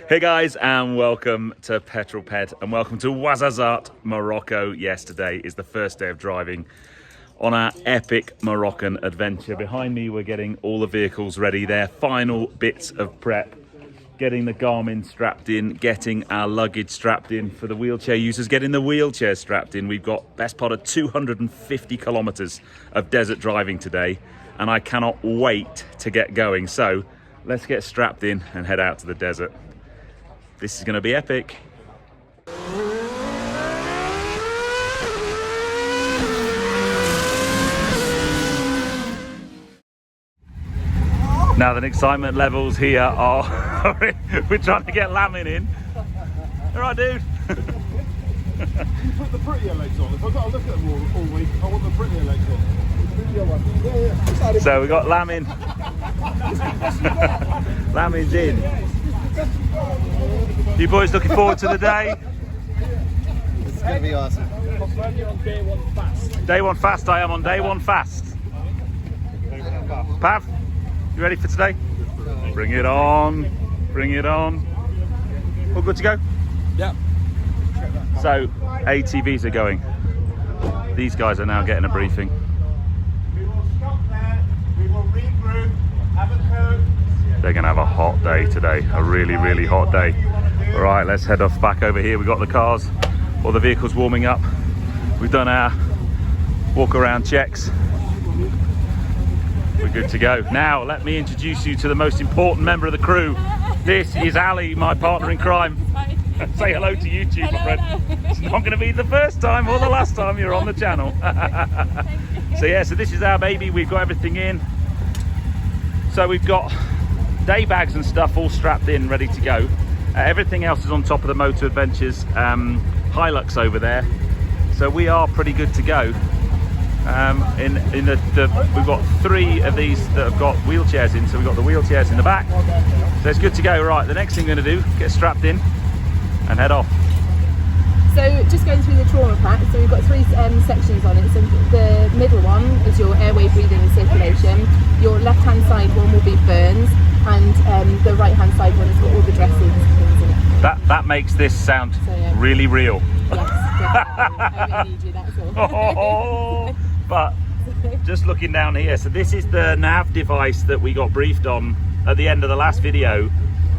Hey guys, and welcome to Petrol Pet, and welcome to Ouarzazate, Morocco. Yes, today is the first day of driving on our epic Moroccan adventure. Behind me, we're getting all the vehicles ready. Their final bits of prep, getting the Garmin strapped in, getting our luggage strapped in for the wheelchair users, getting the wheelchair strapped in. We've got best part of 250 kilometers of desert driving today, and I cannot wait to get going. So let's get strapped in and head out to the desert. This is going to be epic. Now the excitement levels here are, we're trying to get Lamin in. All right, dude. You put the prettier legs on. If I've got to look at them all week, I want the prettier legs on. So we got Lamin. Lamin's in. You boys looking forward to the day? It's going to be awesome. You're on day one fast. Day one fast, I am on day one fast. Pav, you ready for today? Bring it on, bring it on. All good to go? Yeah. So, ATVs are going. These guys are now getting a briefing. We will stop there, we will regroup, have a coat. They're gonna have a hot day today, a really, really hot day. All right, let's head off back over here. We've got the cars, all the vehicles warming up. We've done our walk around checks. We're good to go. Now, let me introduce you to the most important member of the crew. This is Ali, my partner in crime. Say hello to YouTube, my friend. It's not going to be the first time or the last time you're on the channel. So yeah, so this is our baby. We've got everything in. So we've got day bags and stuff all strapped in, ready to go. Everything else is on top of the Motoadventures Hilux over there. So we are pretty good to go. We've got 3 of these that have got wheelchairs in, so we've got the wheelchairs in the back. So it's good to go. Right, the next thing we're going to do, get strapped in and head off. So just going through the trauma pack, so we've got 3 sections on it. So the middle one is your airway, breathing and circulation. Your left hand side one will be burns, and the right hand side one has got all the dressings and things in it. That makes this sound really real. Yes, definitely. I really need you, that's all. But just looking down here, so this is the nav device that we got briefed on at the end of the last video,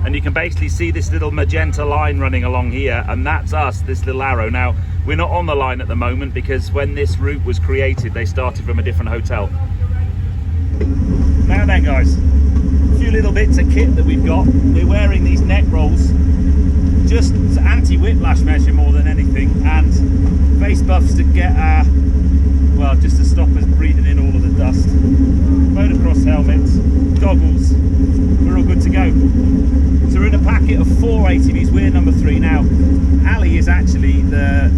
and you can basically see this little magenta line running along here, and that's us, this little arrow. Now we're not on the line at the moment because when this route was created they started from a different hotel. Now then guys, a few little bits of kit that we've got. We're wearing these neck rolls, just anti-whiplash measure more than anything, and face buffs to get our, well, just to stop us breathing in all of the dust. Motocross helmets, goggles, we're all good to go. So we're in a packet of 4 ATVs, we're number 3 now. Ali is actually a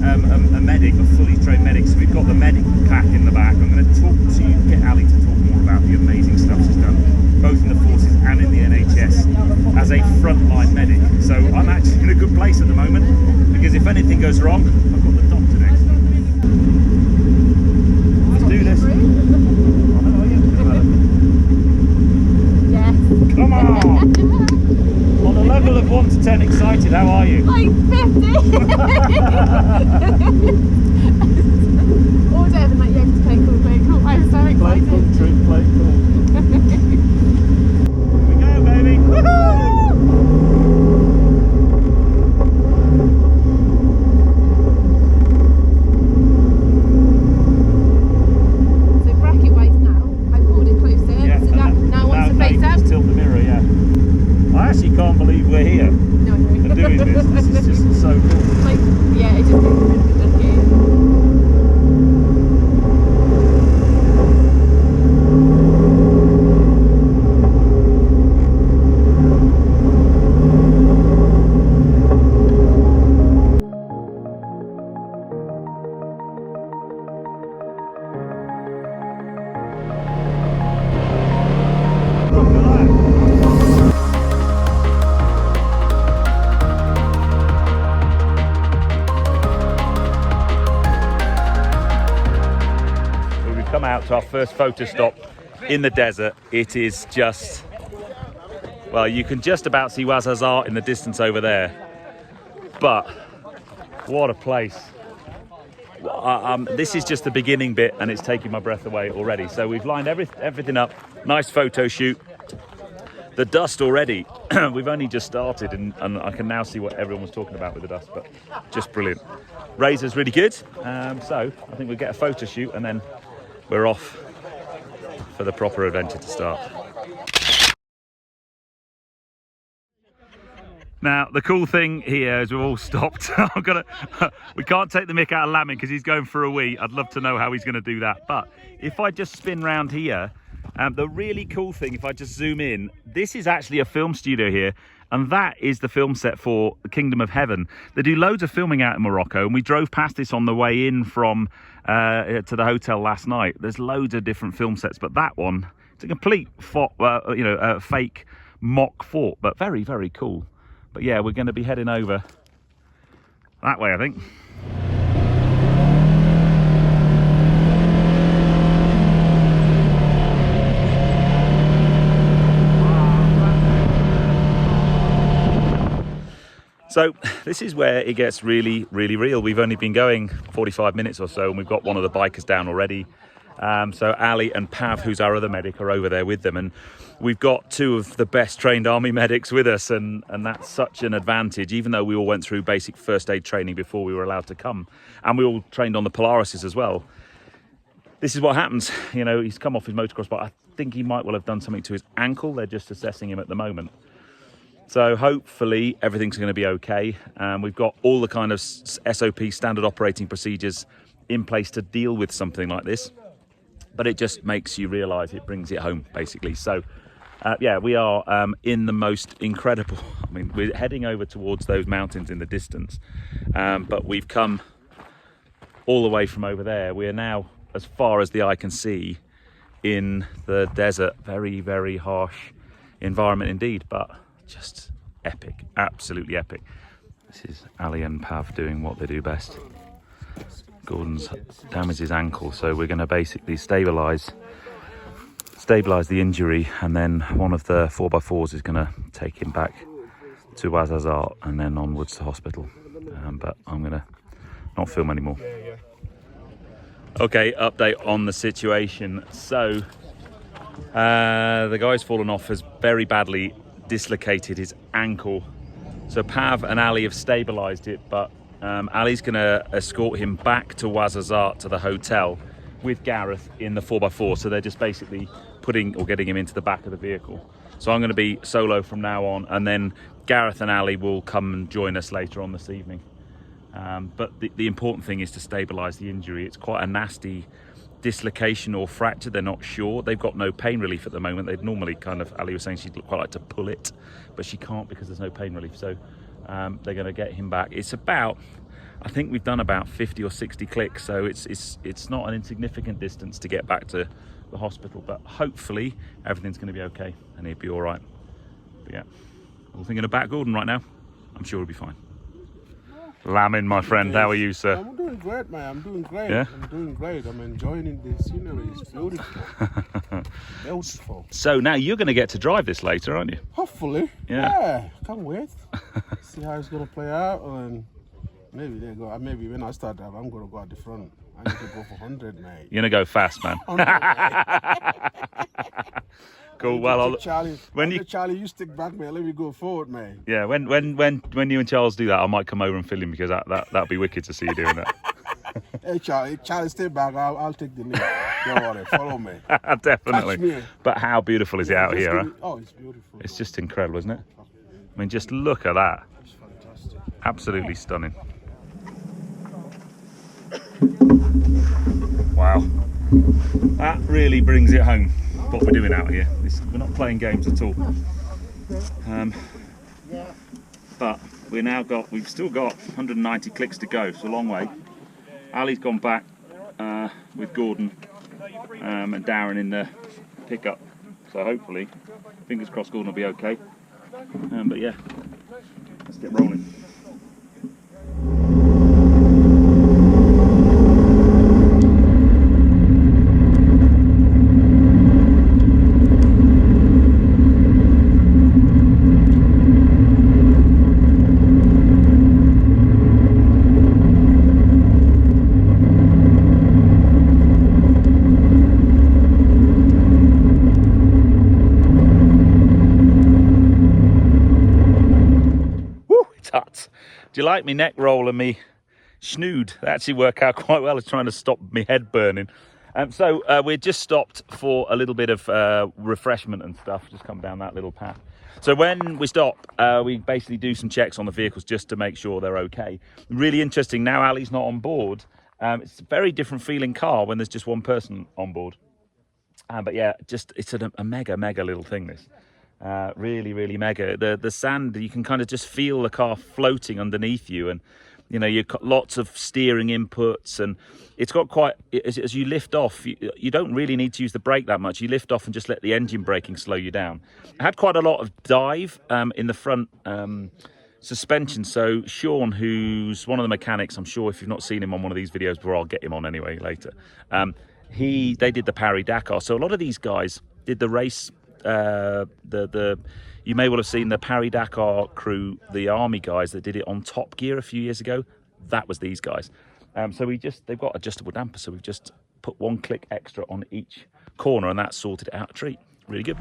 medic, a fully trained medic, so we've got the medic pack in the back. I'm going to talk to you, get Ali to talk more about the amazing stuff she's done, both in the forces and in the NHS, as a frontline medic. So I'm actually in a good place at the moment, because if anything goes wrong, I've got the doctor next. Let's do this. Yes. Come on! On a level of 1 to 10 excited, how are you? Like 50! All day I've been like, yeah, just play cool. I'm so excited. Play cool. Here we go, baby! Woohoo! I actually can't believe we're here and doing this. This is just so cool. Like, yeah, it just looks really good. Come out to our first photo stop in the desert. It is just Well, you can just about see Ouazzazate in the distance over there. But what a place. This is just the beginning bit and it's taking my breath away already. So we've lined everything up. Nice photo shoot. The dust already, we've only just started and I can now see what everyone was talking about with the dust, but just brilliant. Razor's really good. So I think we'll get a photo shoot and then we're off for the proper adventure to start. Now, the cool thing here is we've all stopped. We can't take the mick out of Lamin because he's going for a wee. I'd love to know how he's going to do that. But if I just spin round here, the really cool thing, if I just zoom in, this is actually a film studio here. And that is the film set for The Kingdom of Heaven. They do loads of filming out in Morocco. And we drove past this on the way in from to the hotel last night. There's loads of different film sets. But that one, it's a complete fake mock fort. But very, very cool. But yeah, we're going to be heading over that way, I think. So this is where it gets really, really real. We've only been going 45 minutes or so and we've got one of the bikers down already. So Ali and Pav, who's our other medic, are over there with them, and we've got two of the best trained army medics with us, and that's such an advantage, even though we all went through basic first aid training before we were allowed to come, and we all trained on the Polarises as well. This is what happens. You know, he's come off his motocross bike. I think he might well have done something to his ankle. They're just assessing him at the moment. So hopefully everything's going to be okay. We've got all the kind of SOP, standard operating procedures, in place to deal with something like this. But it just makes you realise, it brings it home, basically. So, yeah, we are in the most incredible... I mean, we're heading over towards those mountains in the distance. But we've come all the way from over there. We are now, as far as the eye can see, in the desert. Very, very harsh environment indeed, but just epic. Absolutely epic. This is Ali and Pav doing what they do best. Gordon's damaged his ankle, so we're going to basically stabilise the injury, and then one of the 4x4s is going to take him back to Ouazzazate and then onwards to hospital. But I'm going to not film anymore. Okay, update on the situation. So the guy's fallen off, has very badly dislocated his ankle. So Pav and Ali have stabilised it, but Ali's going to escort him back to Ouazzazate to the hotel with Gareth in the 4x4. So they're just basically getting him into the back of the vehicle. So I'm going to be solo from now on, and then Gareth and Ali will come and join us later on this evening. But the important thing is to stabilise the injury. It's quite a nasty dislocation or fracture. They're not sure. They've got no pain relief at the moment. They'd normally Ali was saying she'd quite like to pull it, but she can't because there's no pain relief. So they're going to get him back. It's about, I think we've done about 50 or 60 clicks, so it's not an insignificant distance to get back to the hospital, but hopefully everything's going to be okay and he'll be all right. But yeah, we're thinking about Gordon right now. I'm sure he'll be fine. Lamin, my friend, how are you, sir? I'm doing great, man. I'm doing great. Yeah? I'm doing great. I'm enjoying the scenery. It's beautiful. Beautiful. So now you're going to get to drive this later, aren't you? Hopefully. Yeah. Can't wait. See how it's going to play out, and maybe maybe when I start driving, I'm going to go at the front. I need to go for 100, mate. You're going to go fast, man. Cool. Well, Charlie, you stick back, man. Let me go forward, man. Yeah. When you and Charles do that, I might come over and film him, because that'll be wicked to see you doing that. Hey, Charlie, stay back. I'll take the lead. Don't worry. Follow me. Definitely. Touch me. But how beautiful is it out here? Huh? Oh, it's beautiful. It's just incredible, isn't it? I mean, just look at that. It's fantastic. Absolutely stunning. Wow. That really brings it home, what we're doing out here. We're not playing games at all. But we've still got 190 clicks to go. It's a long way. Ali's gone back with Gordon and Darren in the pickup. So hopefully, fingers crossed, Gordon will be okay. But yeah, let's get rolling. tuts. Do you like me neck roll and me schnood? They actually work out quite well as trying to stop me head burning. So we're just stopped for a little bit of refreshment and stuff, just come down that little path. So when we stop, we basically do some checks on the vehicles just to make sure they're okay. Really interesting, now Ali's not on board, it's a very different feeling car when there's just one person on board. But yeah, just it's a mega little thing, this. Really, really mega. The sand, you can kind of just feel the car floating underneath you, and you know, you've got lots of steering inputs, and it's got quite, as you lift off, you don't really need to use the brake that much. You lift off and just let the engine braking slow you down. I had quite a lot of dive in the front suspension. So Sean, who's one of the mechanics, I'm sure if you've not seen him on one of these videos, where I'll get him on anyway later, they did the Paris Dakar. So a lot of these guys did the race, you may well have seen the Paris Dakar crew, the army guys that did it on Top Gear a few years ago. That was these guys. So they've got adjustable dampers, so we've just put one click extra on each corner, and that sorted it out a treat. Really good.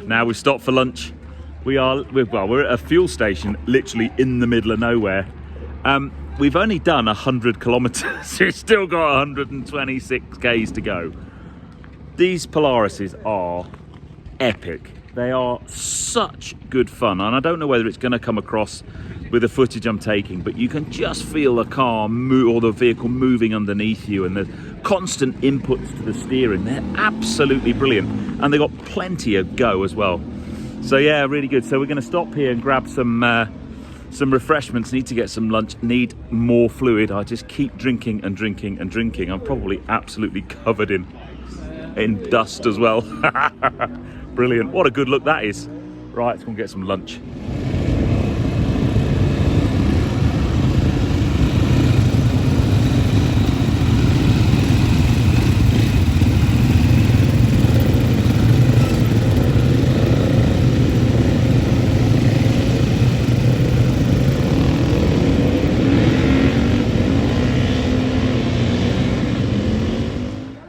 Now we've stopped for lunch. We're at a fuel station literally in the middle of nowhere. We've only done 100 kilometers. We've still got 126 k's to go. These Polarises are epic. They are such good fun, and I don't know whether it's going to come across with the footage I'm taking, but you can just feel the car move, or the vehicle moving underneath you, and the constant inputs to the steering. They're absolutely brilliant, and they've got plenty of go as well. So yeah, really good. So we're going to stop here and grab some refreshments. Need to get some lunch, need more fluid. I just keep drinking and drinking and drinking. I'm probably absolutely covered in dust as well. Brilliant. What a good look that is. Right, let's go and get some lunch.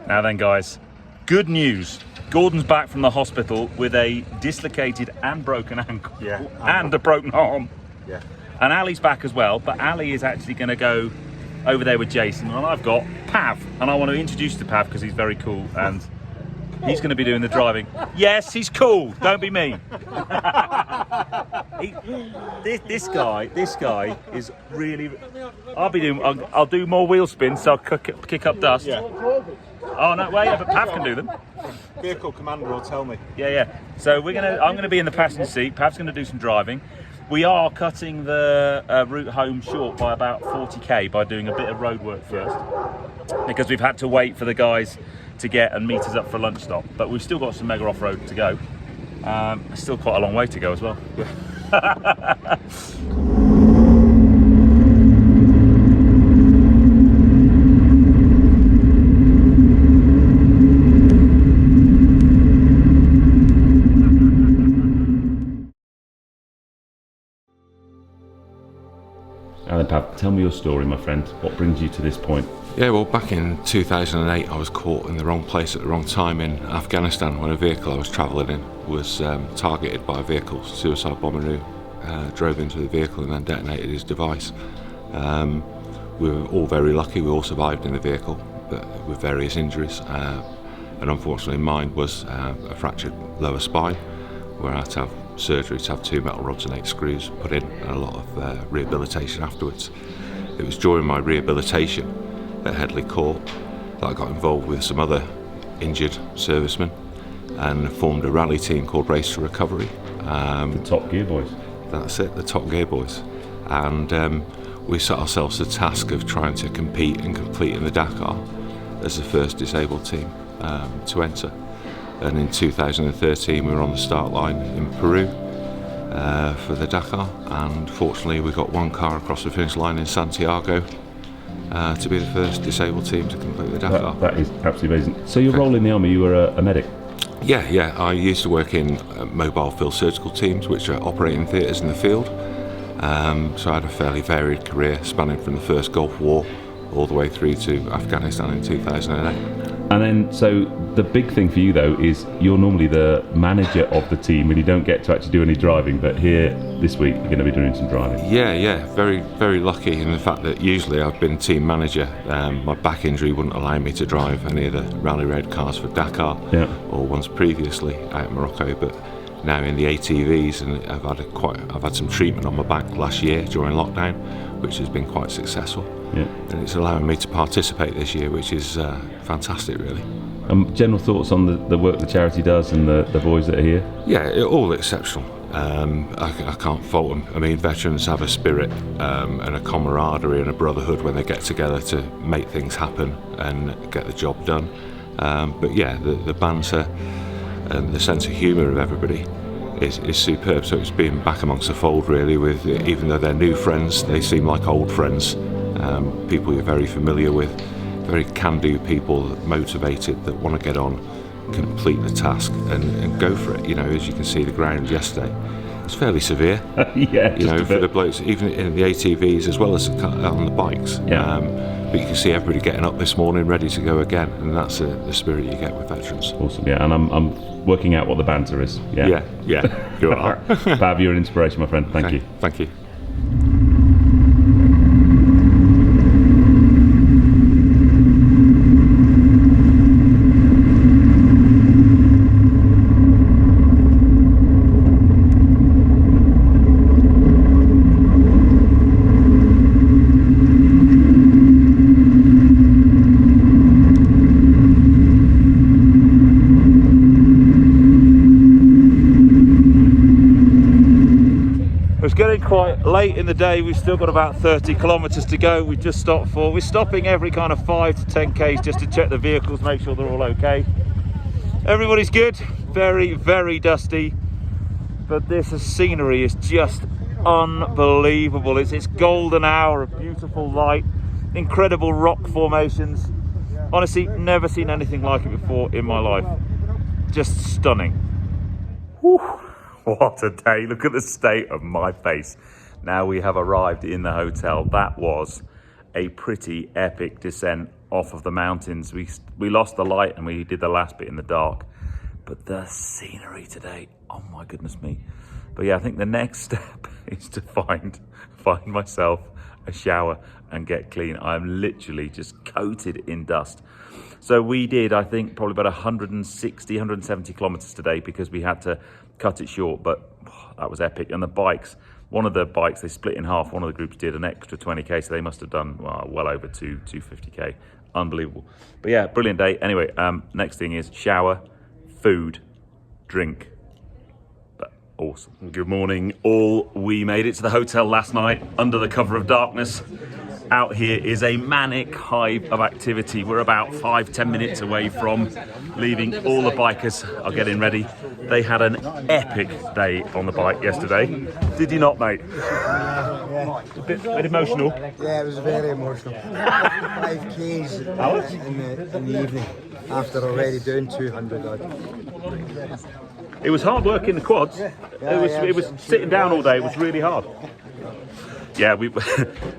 Now then, guys, good news. Gordon's back from the hospital with a dislocated and broken ankle, and a broken arm. Yeah. And Ali's back as well, but Ali is actually going to go over there with Jason, and I've got Pav, and I want to introduce you to Pav because he's very cool, and he's going to be doing the driving. Yes, he's cool. Don't be me. This guy is really. I'll do more wheel spins, so I'll kick up dust. Yeah. Oh no, wait, but Pav can do them. Vehicle commander will tell me. Yeah. So I'm gonna be in the passenger seat. Pav's gonna do some driving. We are cutting the route home short by about 40k by doing a bit of road work first, because we've had to wait for the guys to get and meet us up for a lunch stop. But we've still got some mega off-road to go. Still quite a long way to go as well. Pav, tell me your story, my friend. What brings you to this point? Yeah, well, back in 2008, I was caught in the wrong place at the wrong time in Afghanistan when a vehicle I was travelling in was targeted by a vehicle, suicide bomber who drove into the vehicle and then detonated his device. We were all very lucky. We all survived in the vehicle, but with various injuries. And unfortunately, mine was a fractured lower spine, where I had to have surgery to have 2 metal rods and 8 screws put in, and a lot of rehabilitation afterwards. It was during my rehabilitation at Headley Court that I got involved with some other injured servicemen and formed a rally team called Race to Recovery. The Top Gear Boys. That's it, the Top Gear Boys. And we set ourselves the task of trying to compete and complete in the Dakar as the first disabled team to enter. And in 2013 we were on the start line in Peru, for the Dakar, and fortunately we got one car across the finish line in Santiago to be the first disabled team to complete the Dakar. That is absolutely amazing. So your role in the army, you were a medic? Yeah, I used to work in mobile field surgical teams, which are operating theatres in the field. So I had a fairly varied career, spanning from the first Gulf War all the way through to Afghanistan in 2008. And then, so the big thing for you though is you're normally the manager of the team and you don't get to actually do any driving, but here this week you're going to be doing some driving. Yeah, very, very lucky in the fact that usually I've been team manager. My back injury wouldn't allow me to drive any of the Rally Red cars for Dakar or ones previously out in Morocco, but now in the ATVs, and I've had some treatment on my back last year during lockdown, which has been quite successful. Yeah. And it's allowing me to participate this year, which is fantastic, really. General thoughts on the work the charity does and the boys that are here? Yeah, all exceptional. I can't fault them. I mean, veterans have a spirit and a camaraderie and a brotherhood when they get together to make things happen and get the job done. But yeah, the banter and the sense of humour of everybody is superb. So it's being back amongst the fold, really, with even though they're new friends, they seem like old friends. People you're very familiar with, very can-do people, motivated, that want to get on, complete the task and go for it. You know, as you can see the ground yesterday, it's fairly severe. Yeah, you know, for the blokes, even in the ATVs as well as on the bikes. Yeah. But you can see everybody getting up this morning ready to go again, and that's the spirit you get with veterans. Awesome, yeah, and I'm working out what the banter is. Yeah, you are. Pav, you're an inspiration, my friend. Thank you. Thank you. It's getting quite late in the day. We've still got about 30 kilometers to go. We've just stopped for, we're stopping every kind of 5 to 10 k's just to check the vehicles, make sure they're all okay. Everybody's good. Very, very dusty, but this scenery is just unbelievable. It's golden hour of beautiful light, incredible rock formations. Honestly, never seen anything like it before in my life. Just stunning. Whew. What a day. Look at the state of my face. Now we have arrived in the hotel. That was a pretty epic descent off of the mountains. We lost the light and we did the last bit in the dark. But the scenery today, oh my goodness me. But yeah, I think the next step is to find myself a shower and get clean. I'm literally just coated in dust. So we did, I think, probably about 160, 170 kilometers today because we had to cut it short, but that was epic. And the bikes, one of the bikes, they split in half. One of the groups did an extra 20k, so they must have done well over 250k. Unbelievable. But yeah, brilliant day. Anyway, next thing is shower, food, drink. But awesome. Good morning, all. We made it to the hotel last night under the cover of darkness. Out here is a manic hive of activity. We're about 5-10 minutes away from leaving. All the bikers are getting ready. They had an epic day on the bike yesterday. Did you not, mate? Yeah. A bit emotional. Yeah, it was very emotional. 5 Ks in the evening after already doing 200 odd. It was hard work in the quads. It was sitting down all day. It was really hard. Yeah, the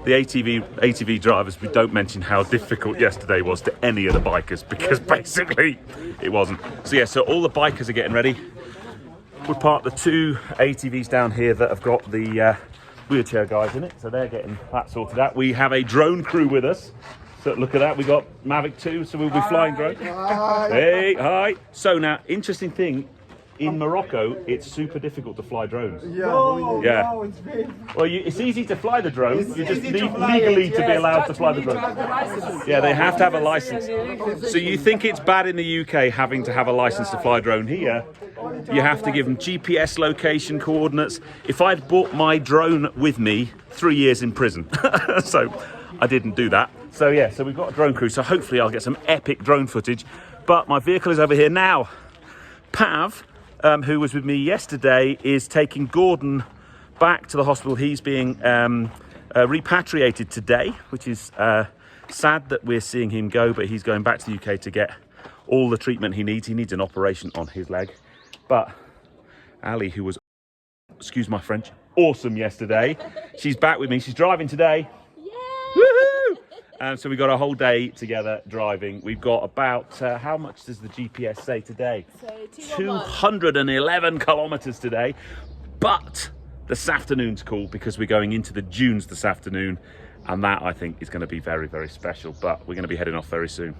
ATV drivers, we don't mention how difficult yesterday was to any of the bikers because basically it wasn't. So yeah, so all the bikers are getting ready. We parked the 2 ATVs down here that have got the wheelchair guys in it, so they're getting that sorted out. We have a drone crew with us. So look at that, we got Mavic 2, so we'll be flying drone. Hey, hi. So now, interesting thing. In Morocco, it's super difficult to fly drones. Yeah. Well, it's easy to fly the drone. You just need legally to be allowed to fly the drone. Yeah, they have to have a license. So you think it's bad in the UK having to have a license to fly a drone? Here, you have to give them GPS location coordinates. If I'd brought my drone with me, 3 years in prison. So I didn't do that. So yeah, so we've got a drone crew. So hopefully I'll get some epic drone footage. But my vehicle is over here now. Pav, who was with me yesterday, is taking Gordon back to the hospital. He's being repatriated today, which is sad that we're seeing him go, but he's going back to the UK to get all the treatment he needs. He needs an operation on his leg. But Ali, who was, excuse my French, awesome yesterday, she's back with me. She's driving today. Woohoo! So we got a whole day together driving. We've got about, how much does the GPS say today? So 211 kilometers today. But this afternoon's cool because we're going into the dunes this afternoon. And that, I think, is going to be very, very special. But we're going to be heading off very soon.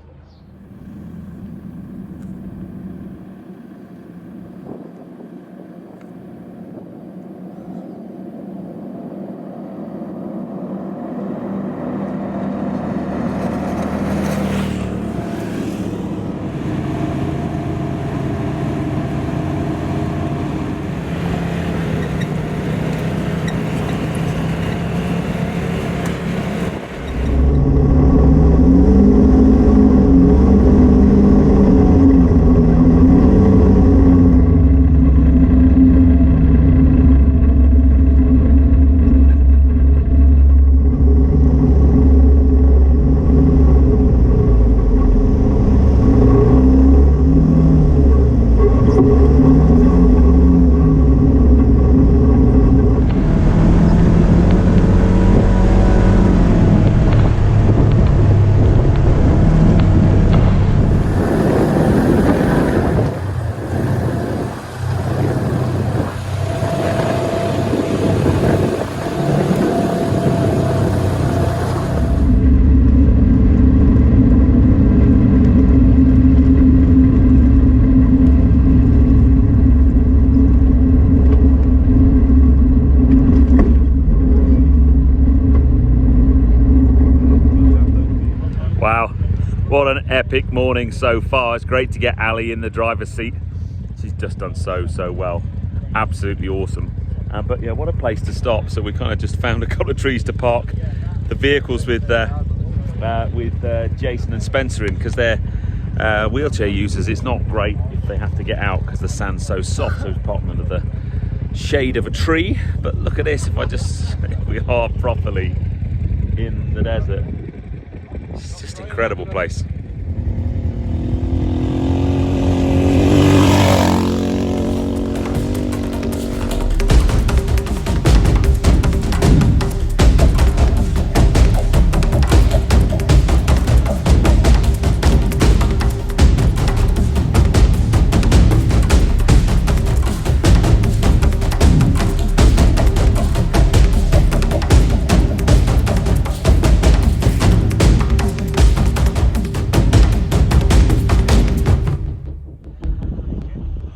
What an epic morning so far. It's great to get Ali in the driver's seat. She's just done so well. Absolutely awesome. But yeah, what a place to stop. So we kind of just found a couple of trees to park the vehicles with Jason and Spencer in, because they're wheelchair users. It's not great if they have to get out because the sand's so soft. So it's parked under the shade of a tree. But look at this, we are properly in the desert. It's just an incredible place.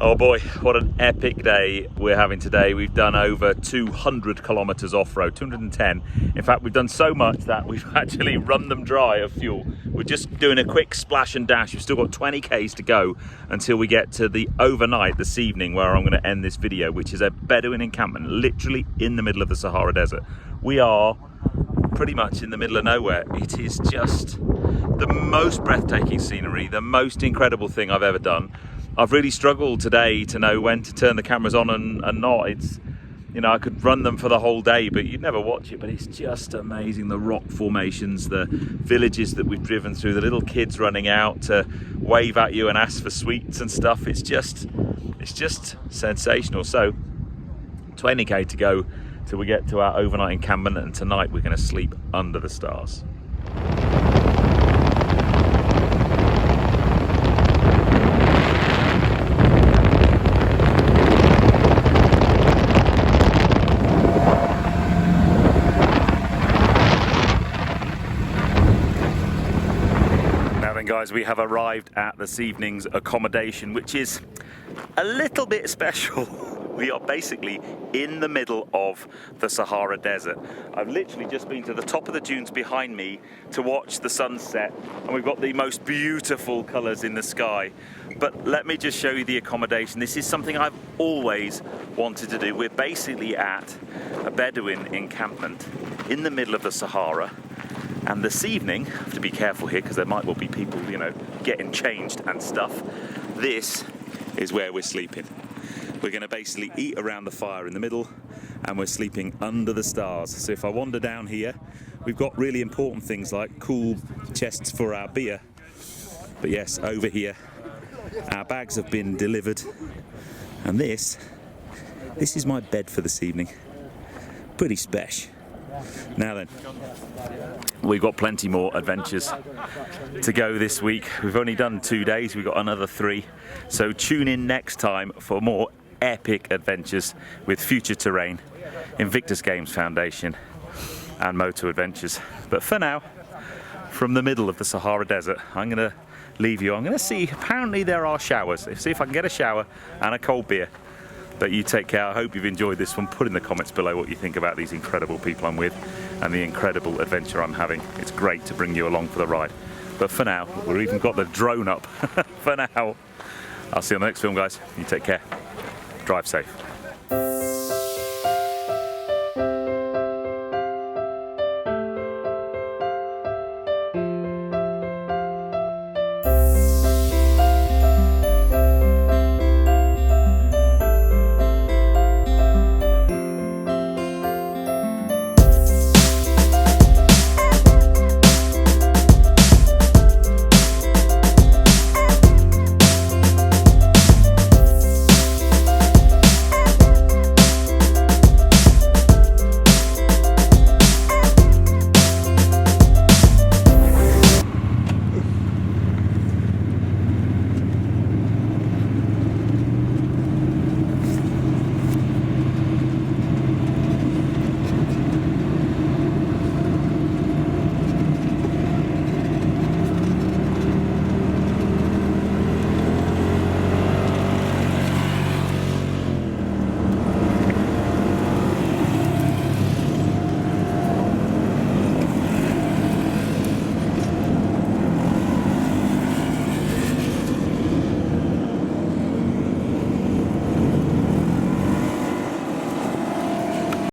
Oh boy, what an epic day we're having today. We've done over 200 kilometers off-road, 210. In fact, we've done so much that we've actually run them dry of fuel. We're just doing a quick splash and dash. We've still got 20 Ks to go until we get to the overnight this evening, where I'm going to end this video, which is a Bedouin encampment, literally in the middle of the Sahara Desert. We are pretty much in the middle of nowhere. It is just the most breathtaking scenery, the most incredible thing I've ever done. I've really struggled today to know when to turn the cameras on and not. It's, you know, I could run them for the whole day, but you'd never watch it. But it's just amazing, the rock formations, the villages that we've driven through, the little kids running out to wave at you and ask for sweets and stuff. It's just sensational. So 20k to go till we get to our overnight encampment, and tonight we're going to sleep under the stars. Guys, we have arrived at this evening's accommodation, which is a little bit special. We are basically in the middle of the Sahara Desert. I've literally just been to the top of the dunes behind me to watch the sunset, and we've got the most beautiful colours in the sky. But let me just show you the accommodation. This is something I've always wanted to do. We're basically at a Bedouin encampment in the middle of the Sahara. And this evening, I have to be careful here because there might well be people, you know, getting changed and stuff. This is where we're sleeping. We're going to basically eat around the fire in the middle, and we're sleeping under the stars. So if I wander down here, we've got really important things like cool chests for our beer. But yes, over here, our bags have been delivered, and this is my bed for this evening. Pretty special. Now then, we've got plenty more adventures to go this week. We've only done 2 days, we've got another 3. So tune in next time for more epic adventures with Future Terrain, Invictus Games Foundation and Motoadventures. But for now, from the middle of the Sahara Desert, I'm going to leave you. I'm going to see, apparently there are showers. See if I can get a shower and a cold beer. But you take care. I hope you've enjoyed this one. Put in the comments below what you think about these incredible people I'm with and the incredible adventure I'm having. It's great to bring you along for the ride. But for now, we've even got the drone up. For now, I'll see you on the next film, guys. You take care. Drive safe.